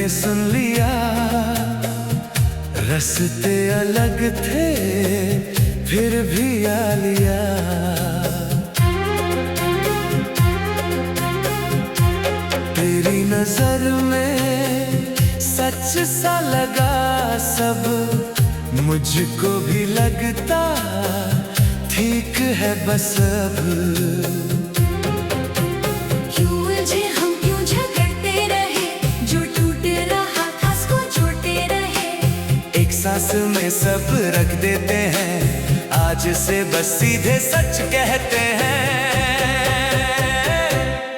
ने सुन लिया, रास्ते अलग थे फिर भी आ लिया। तेरी नजर में सच सा लगा सब, मुझको भी लगता ठीक है बस अब। क्यों उलझे हम, क्यों झगड़ते रहे, जो टूट रहा था उसको जोड़ते रहे। एक सांस में सब रख देते हैं, आज से बस सीधे सच कहते हैं।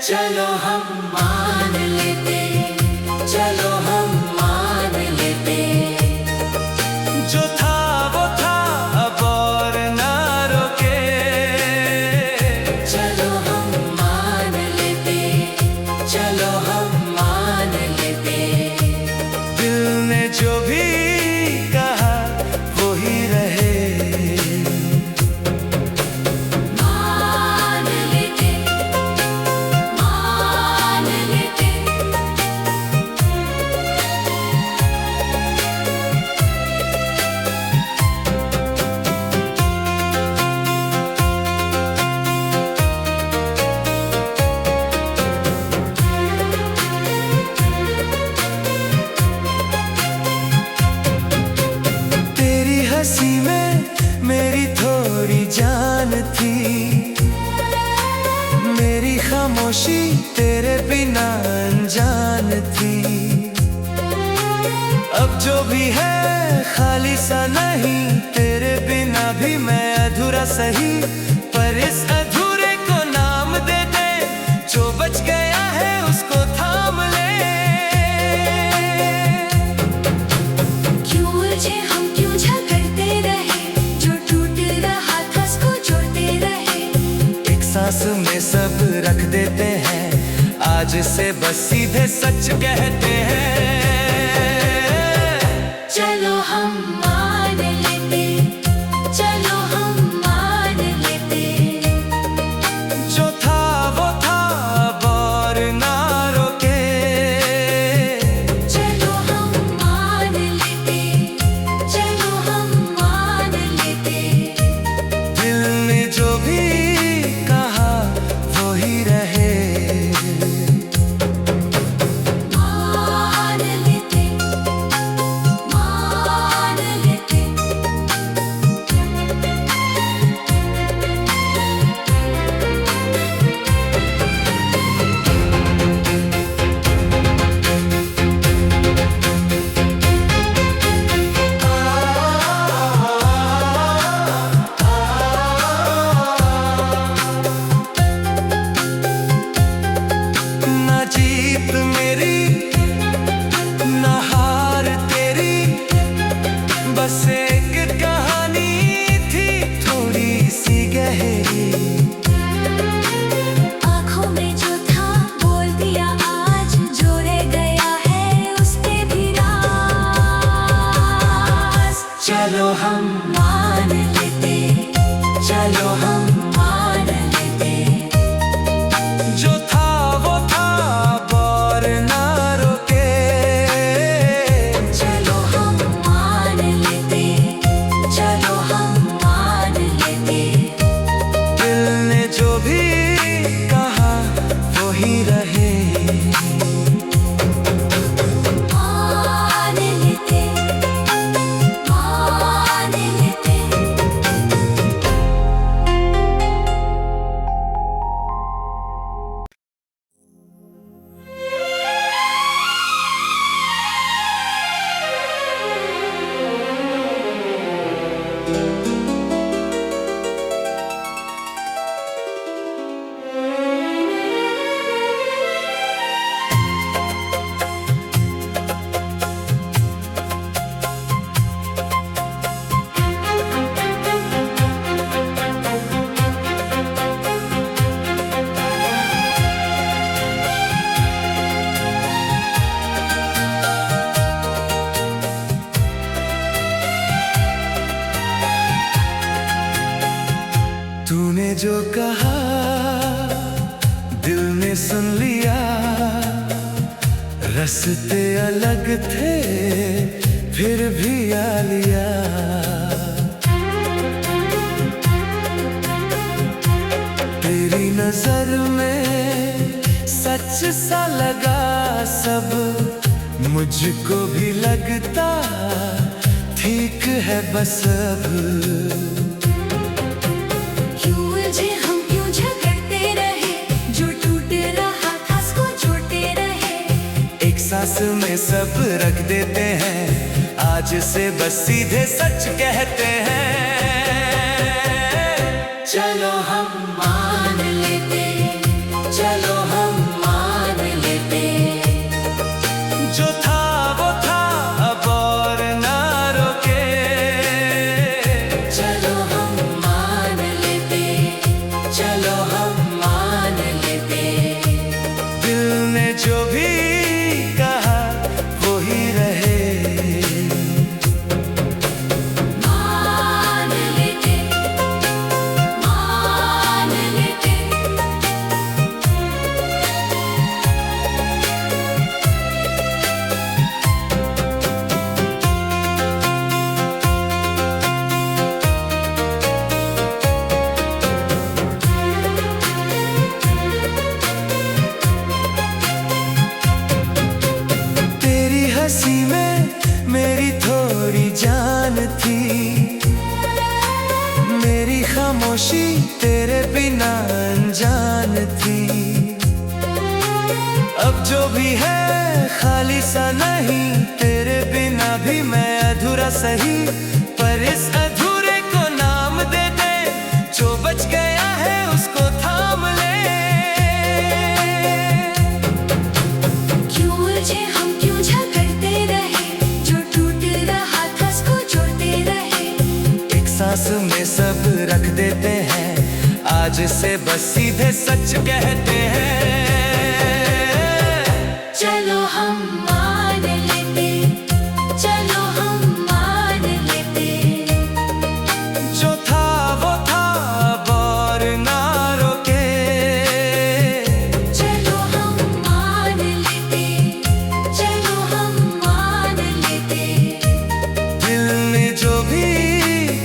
चलो हम मान लेते, चलो हम मान लेते। जो था वो था अब और ना रोके। चलो हम मान लेते, चलो हम मान लेते। दिल ने जो भी कहा वो ही रहे। मान लेते, मान लेते। तेरी हंसी में मेरी थोड़ी जान थी, मेरी खामोशी तेरे बिना अनजान थी। अब जो भी है खाली सा नहीं, तेरे बिना भी मैं अधूरा सही। पर इस अधूरे को नाम दे दे, जो बच गया है उसको थाम ले। क्यों उलझे हम, क्यों झगड़ते रहे, जो टूट रहा था उसको जोड़ते रहे। एक सांस में सब रख देते हैं, आज से बस सीधे सच कहते हैं। चलो हम मान लेते, चलो हम मान लेते। जो था वो था अब और ना रोके। चलो हम मान लेते, चलो हम मान लेते। दिल ने जो भी कहा वो ही रहे। मान लेते, मान लेते। ना जीत मेरी ना हार तेरी, बस एक कहानी थी थोड़ी सी गहरी। आँखों में जो था बोल दिया आज, जो रह गया है उस पे भी राज। चलो हम मान लेते, चलो हम मान लेते। जो था वो था अब और ना रोके। चलो हम मान लेते, चलो हम मान लेते। दिल ने जो भी कहा वो ही रहे। मान लेते, मान लेते। जो कहा दिल ने सुन लिया, रस रास्ते अलग थे फिर भी आ लिया। तेरी नजर में सच सा लगा सब, मुझको भी लगता ठीक है बस अब। क्यों उलझे हम, क्यों झगड़ते रहे, जो टूट रहा था उसको जोड़ते रहे। एक सांस में सब रख देते हैं, आज से बस सीधे सच कहते हैं। चलो हम मान लेते, चलो हम मान लेते। जो था वो था अब और ना रोके। चलो हम मान लेते, चलो हम मान लेते। दिल ने जो भी कहा वो ही रहे। मान लेते, मान लेते। तेरी हंसी में मेरी थोड़ी जान थी, मेरी खामोशी तेरे बिना अनजान थी। अब जो भी है खाली सा नहीं, तेरे बिना भी मैं अधूरा सही। पर इस अधूरे को नाम दे दे, जो बच गया है उसको थाम ले। क्यों उलझे हम, क्यों झगड़ते रहे, जो टूट रहा था उसको जोड़ते रहे। एक सांस में सब रख देते हैं, आज से बस सीधे सच कहते हैं। चलो हम मान लेते, चलो हम मान लेते। जो था वो था अब और ना रोके। चलो हम मान लेते, चलो हम मान लेते। दिल ने जो भी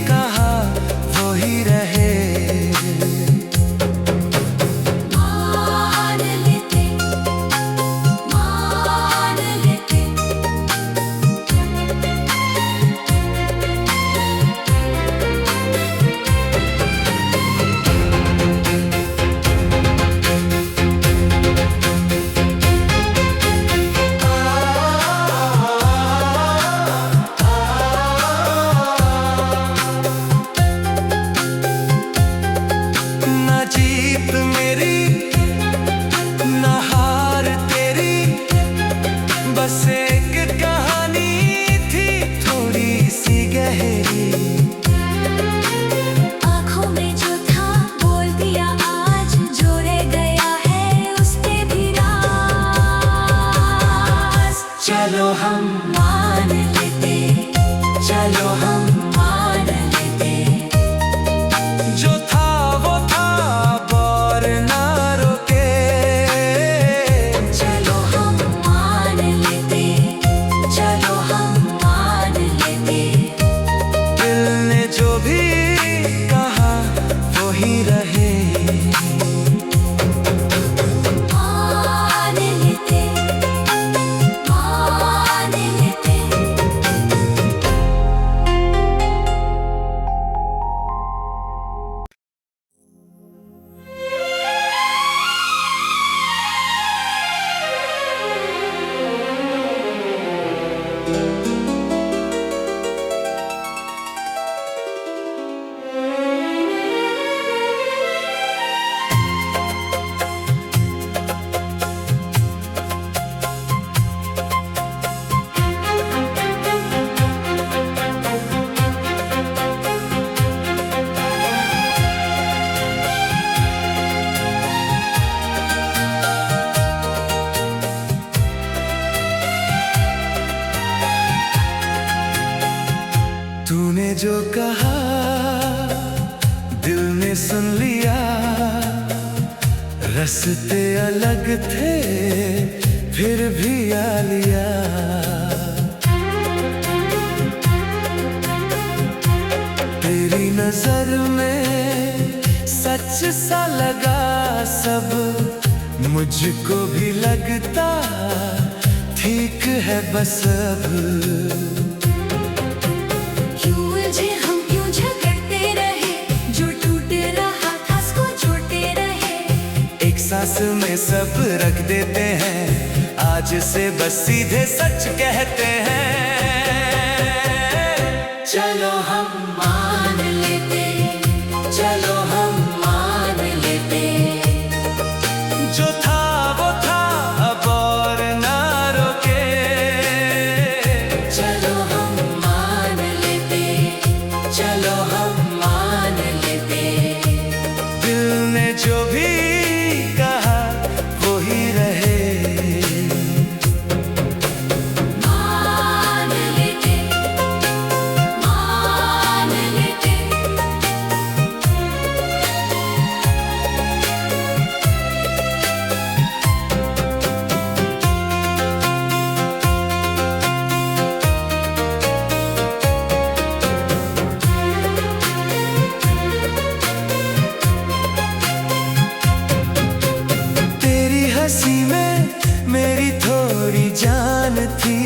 कहा वो ही रहे। मान लेते, मान लेते। ना जीत मेरी ना हार तेरी, बस एक कहानी थी थोड़ी सी गहरी। आँखों में जो था बोल दिया आज, जो रह गया है उसने भी राज। चलो हम मान लेते, चलो हम मान लेते। जो था वो था अब और ना रोके। चलो हम मान लेते, चलो हम मान लेते। दिल ने जो भी कहा वो ही रहे। मान लेते, मान लेते। तूने जो कहा दिल ने सुन लिया, रास्ते अलग थे फिर भी आ लिया। तेरी नजर में सच सा लगा सब, मुझको भी लगता ठीक है बस अब। क्यों उलझे हम, क्यों झगड़ते रहे, जो टूट रहा था उसको जोड़ते रहे। एक सांस में सब रख देते हैं, आज से बस सीधे सच कहते हैं। चलो हम मान लेते, चलो हम मान लेते। जो था वो था अब और ना रोके। चलो हम मान लेते, चलो हम मान लेते। दिल ने जो भी कहा वो ही रहे। मान लेते, मान लेते। तेरी हंसी में मेरी थोड़ी जान थी,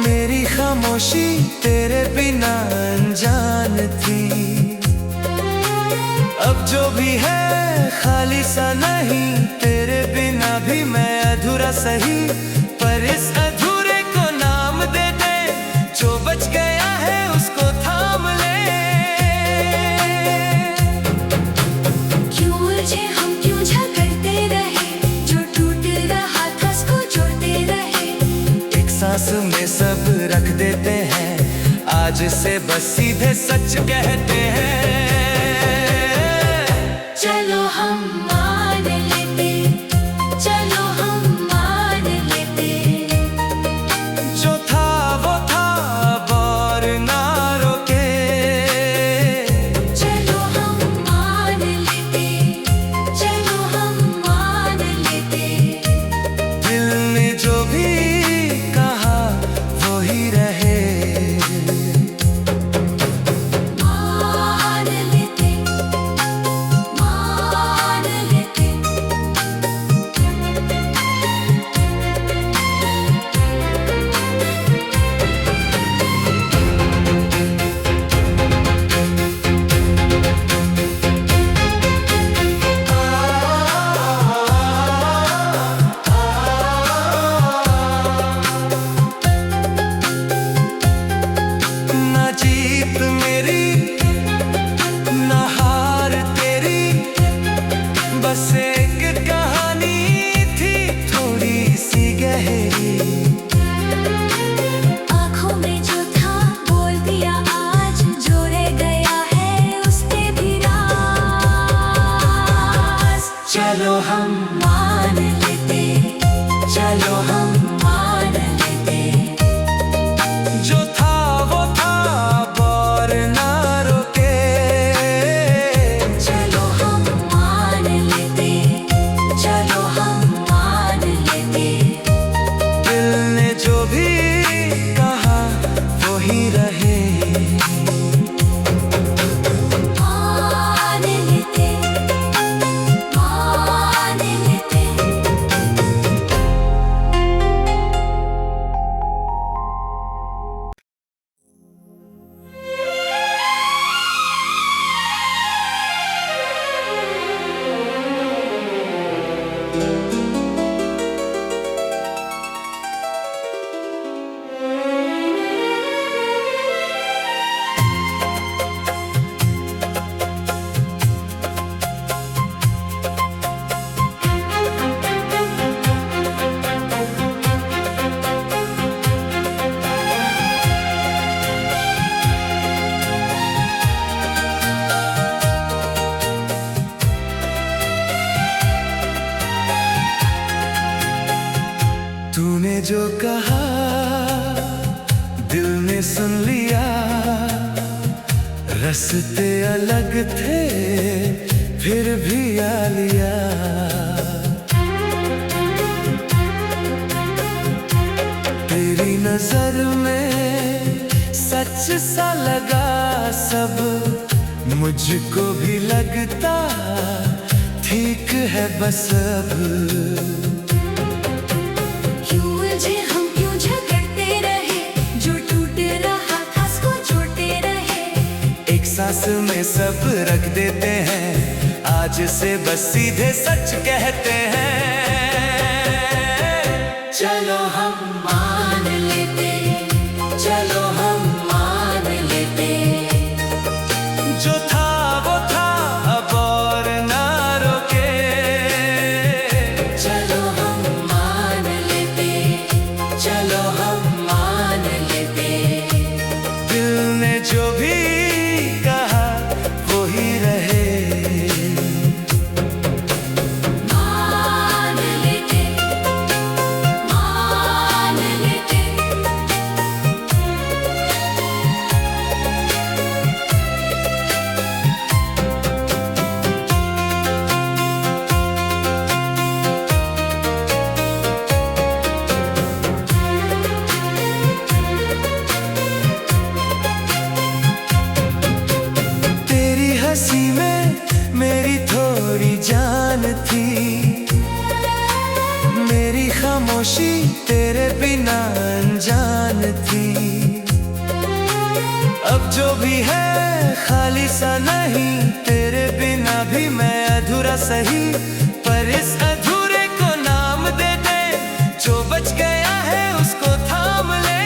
मेरी खामोशी तेरे बिना अनजान थी। अब जो भी है खाली सा नहीं, तेरे बिना भी मैं अधूरा सही। पर इस अधूरे को नाम दे दे, जो बच गया है उसको थाम ले। क्यों उलझे हम, क्यों झगड़ते रहे, जो टूट रहा था उसको जोड़ते रहे। एक सांस में सब रख देते हैं, आज से बस सीधे सच कहते हैं। चलो हम मान लेते, चलो हम मान लेते। जो था वो था अब और ना रोके। चलो हम मान लेते, चलो हम मान लेते। दिल ने जो भी कहा वो ही रहे। मान लेते, मान लेते। ना जीत मेरी ना हार तेरी, बस एक कहानी थी थोड़ी सी गहरी। आँखों में जो था बोल दिया आज, जो रह गया है उस पे भी राज। चलो हम मान लेते, चलो हम मान लेते। जो था वो था अब और ना रोके। चलो हम मान लेते, चलो हम मान लेते। दिल ने जो भी कहा वो ही रहे। मान लेते, मान लेते। तूने जो कहा दिल ने सुन लिया, रास्ते अलग थे फिर भी आ लिया। नजर में सच सा लगा सब, मुझको भी लगता ठीक है बस अब। क्यों उलझे हम, क्यों झगड़ते रहे, जो टूट रहा था उसको जोड़ते रहे। एक सांस में सब रख देते हैं, आज से बस सीधे सच कहते हैं। चलो हम मान लेते, चलो हम मान लेते। जो था वो था अब और ना रोके। चलो हम मान लेते, चलो हम मान लेते। दिल ने जो भी कहा वो ही रहे। मान लेते, मान लेते। तेरी हंसी में मेरी थोड़ी जान थी, मेरी खामोशी तेरे बिना अनजान थी। अब जो भी है खाली सा नहीं, तेरे बिना भी मैं अधूरा सही। पर इस अधूरे को नाम दे दे, जो बच गया है उसको थाम ले।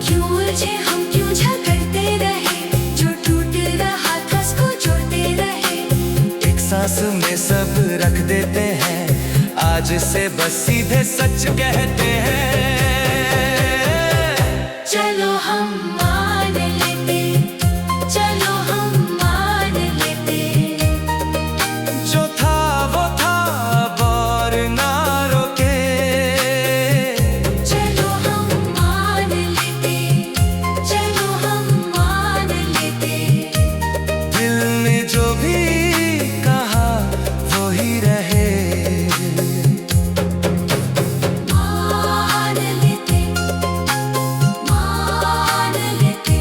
क्यों उलझे हम, क्यों झगड़ते रहे, जो टूट रहा था उसको जोड़ते रहे। एक सांस में सब रख देते हैं, आज से बस सीधे सच कहते हैं। चलो हम मान लेते, चलो हम मान लेते। जो था वो था अब और ना रोके। चलो हम मान लेते, चलो हम मान लेते। दिल ने जो भी कहा वो ही रहे। मान लेते, मान लेते।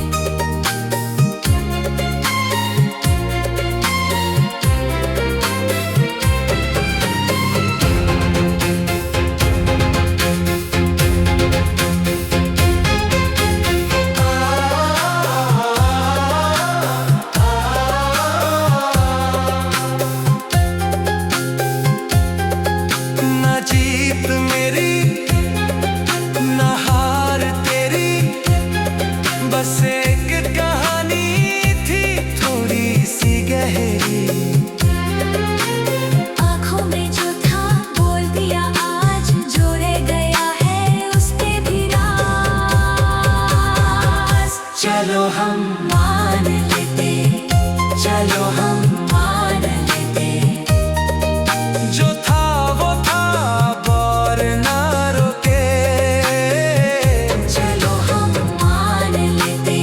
ना जीत मेरी ना हार तेरी, बस एक कहानी थी थोड़ी सी गहरी। आँखों में जो था बोल दिया आज, जो रह गया है उसके भी राज। चलो हम मान लेते, चलो हम मान लेते। जो था वो था अब और ना रोके। चलो हम मान लेते,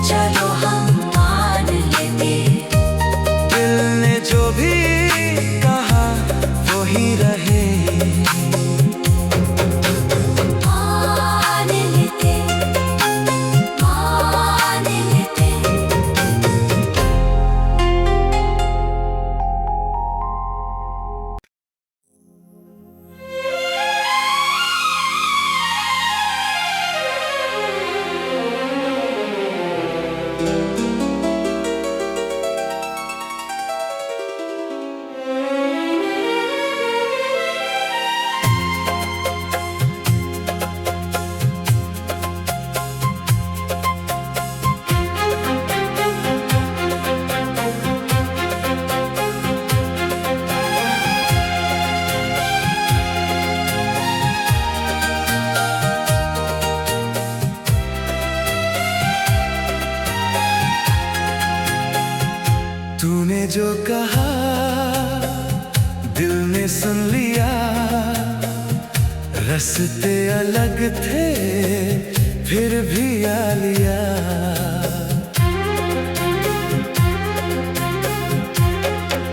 चलो हम मान लेते। दिल ने जो भी कहा वो ही रहे। मान लेते, मान लेते। तूने जो कहा दिल ने सुन लिया, रास्ते अलग थे फिर भी आ लिया।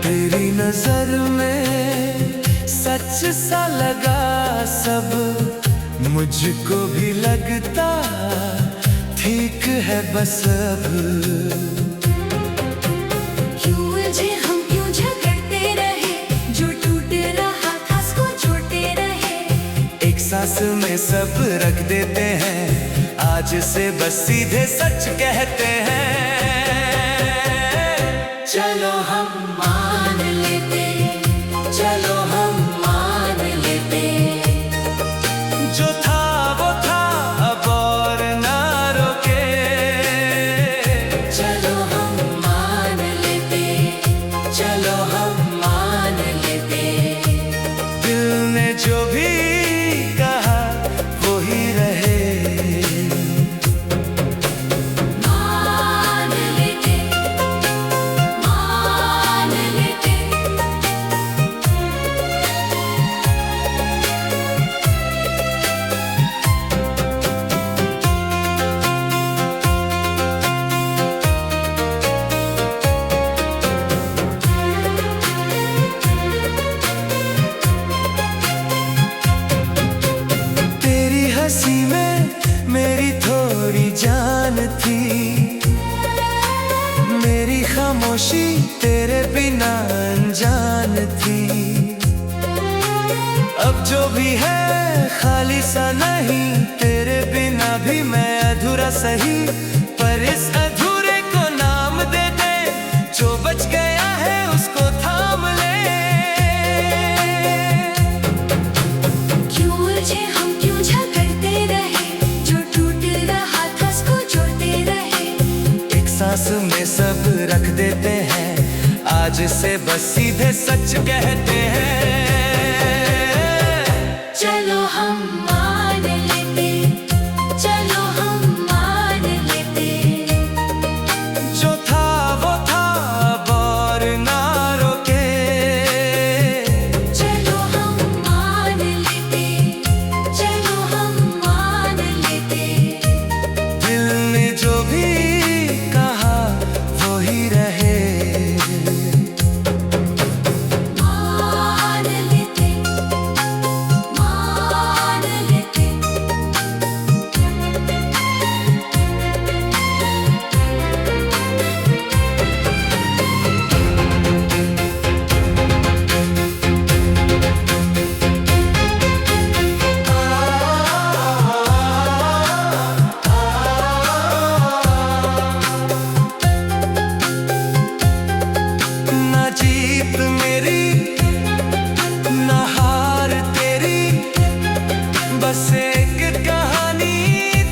तेरी नजर में सच सा लगा सब, मुझको भी लगता ठीक है बस अब। क्यों उलझे हम, क्यों झगड़ते रहे, जो टूट रहा था उसको जोड़ते रहे। एक सांस में सब रख देते हैं, आज से बस सीधे सच कहते हैं। चलो हम मान लेते, चलो हम मान लेते। जो था वो था अब और ना रोके। चलो हम मान लेते, चलो हम मान लेते। दिल ने जो भी कहा वो ही रहे। मान लेते, मान लेते। तेरी हंसी में मेरी थोड़ी जान थी, मेरी खामोशी तेरे बिना अनजान थी। अब जो भी है खाली सा नहीं, तेरे बिना भी मैं अधूरा सही। पर इस अधूरे को नाम दे दे, जो बच गया है उसको थाम ले। क्यों उलझे हम, क्यों झगड़ते रहे, जो टूट रहा था उसको जोड़ते रहे। एक सांस में सब रख देते हैं, आज से बस सीधे सच कहते हैं। चलो हम मान लेते, चलो हम मान लेते। जो था वो था अब और ना रोके। चलो हम मान लेते, चलो हम मान लेते। दिल ने जो भी कहा वो ही रहे। मान लेते, मान लेते। ना जीत मेरी ना हार तेरी, बस एक कहानी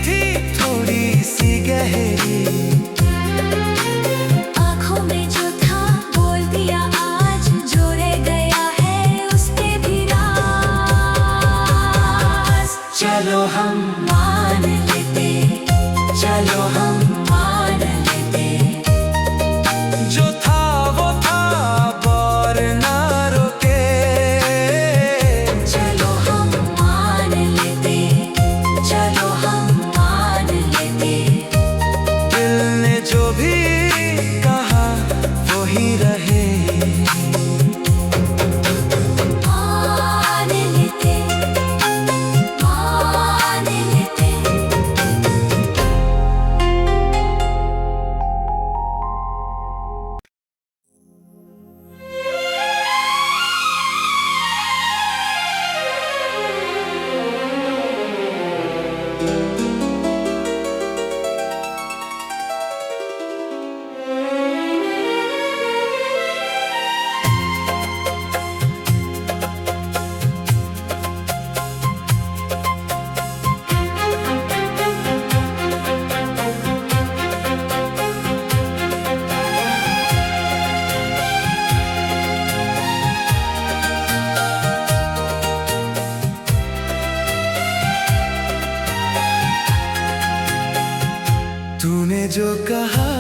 थी थोड़ी सी गहरी। आँखों में जो था बोल दिया आज, जो रह गया है उसके भी राज। चलो हम मान लेते, चलो हम मान लेते। जो था वो था अब और ना रोके। चलो हम मान लेते, चलो हम मान लेते। दिल ने जो भी कहा वो ही रहे। मान लेते, मान लेते। तूने जो कहा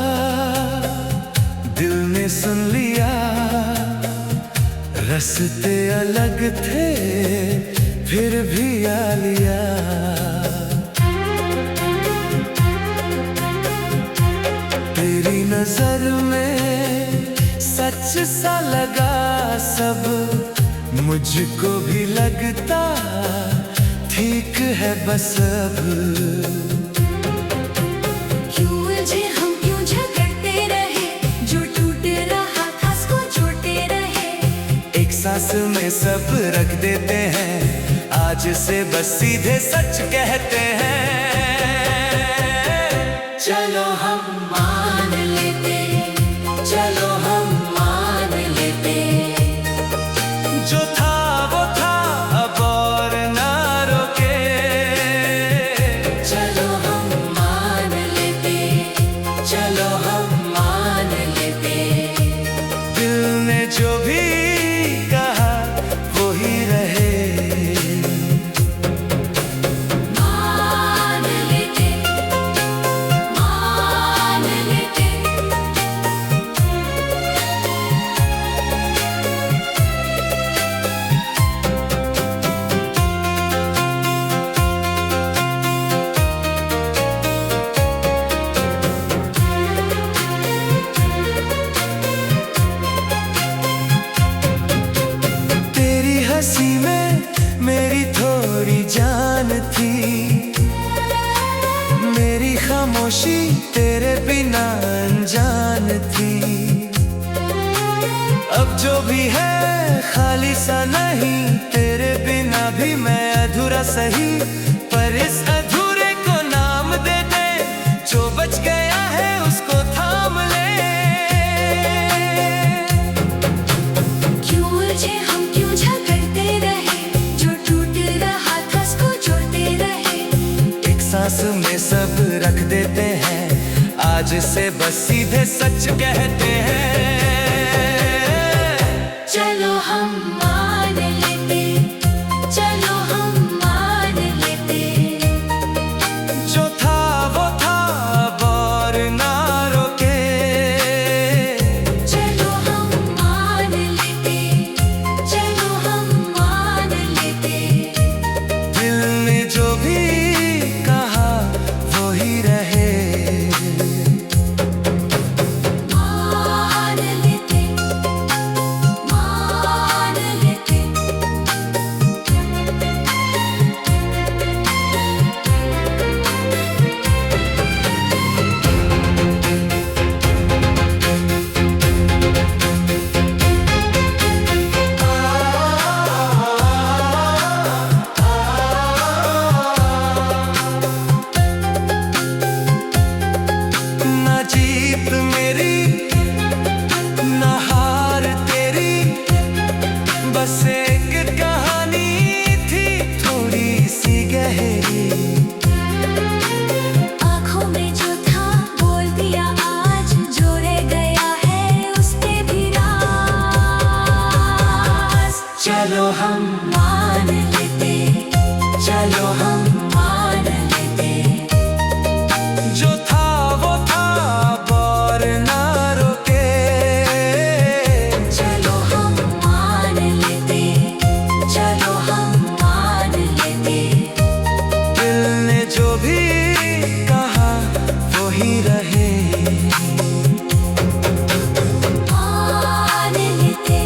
दिल ने सुन लिया, रास्ते अलग थे फिर भी आ लिया। तेरी नजर में सच सा लगा सब, मुझको भी लगता ठीक है बस अब। क्यों उलझे हम, क्यों झगड़ते रहे, जो टूट रहा था उसको जोड़ते रहे। एक सांस में सब रख देते हैं, आज से बस सीधे सच कहते हैं। चलो हम मान लेते, चलो हम मान लेते। जो था वो था, अब और ना रोके। चलो हम मान लेते, चलो हम मान लेते। दिल ने जो भी कहा वो ही रहे। मान लेते, मान लेते। तेरी हंसी में मेरी थोड़ी जान थी, मेरी खामोशी तेरे बिना अनजान थी। अब जो भी है खाली सा नहीं, तेरे बिना भी मैं अधूरा सही। पर इस अधूरे को नाम दे दे, जो बच गया है उसको थाम ले। क्यों उलझे हम, क्यों झगड़ते रहे, जो टूट रहा था उसको जोड़ते रहे। एक सांस में सब रख देते हैं, आज से बस सीधे सच कहते हैं। चलो हम मान लेते, चलो हम मान लेते। जो था वो था, अब और ना रोके। चलो हम मान लेते, चलो हम मान लेते। दिल ने जो भी कहा वो ही रहे। मान लेते, मान लेते। ना जीत मेरी ना हार तेरी, बस एक कहानी थी थोड़ी सी गहरी। आँखों में जो था बोल दिया आज, जो रह गया है उसके भी राज। चलो हम मान लेते, चलो हम मान लेते। जो था वो था, अब और ना रोके। चलो हम मान लेते, चलो हम मान लेते। दिल ने जो भी कहा वो ही रहे। मान लेते,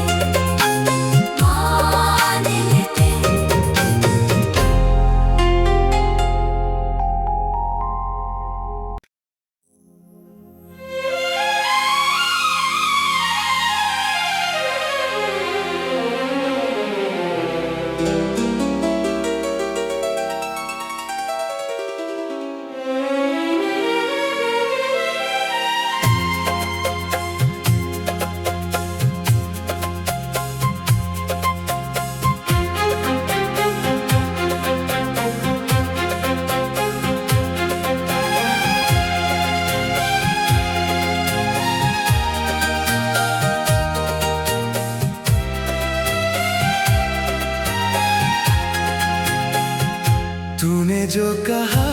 मान लेते। तूने जो कहा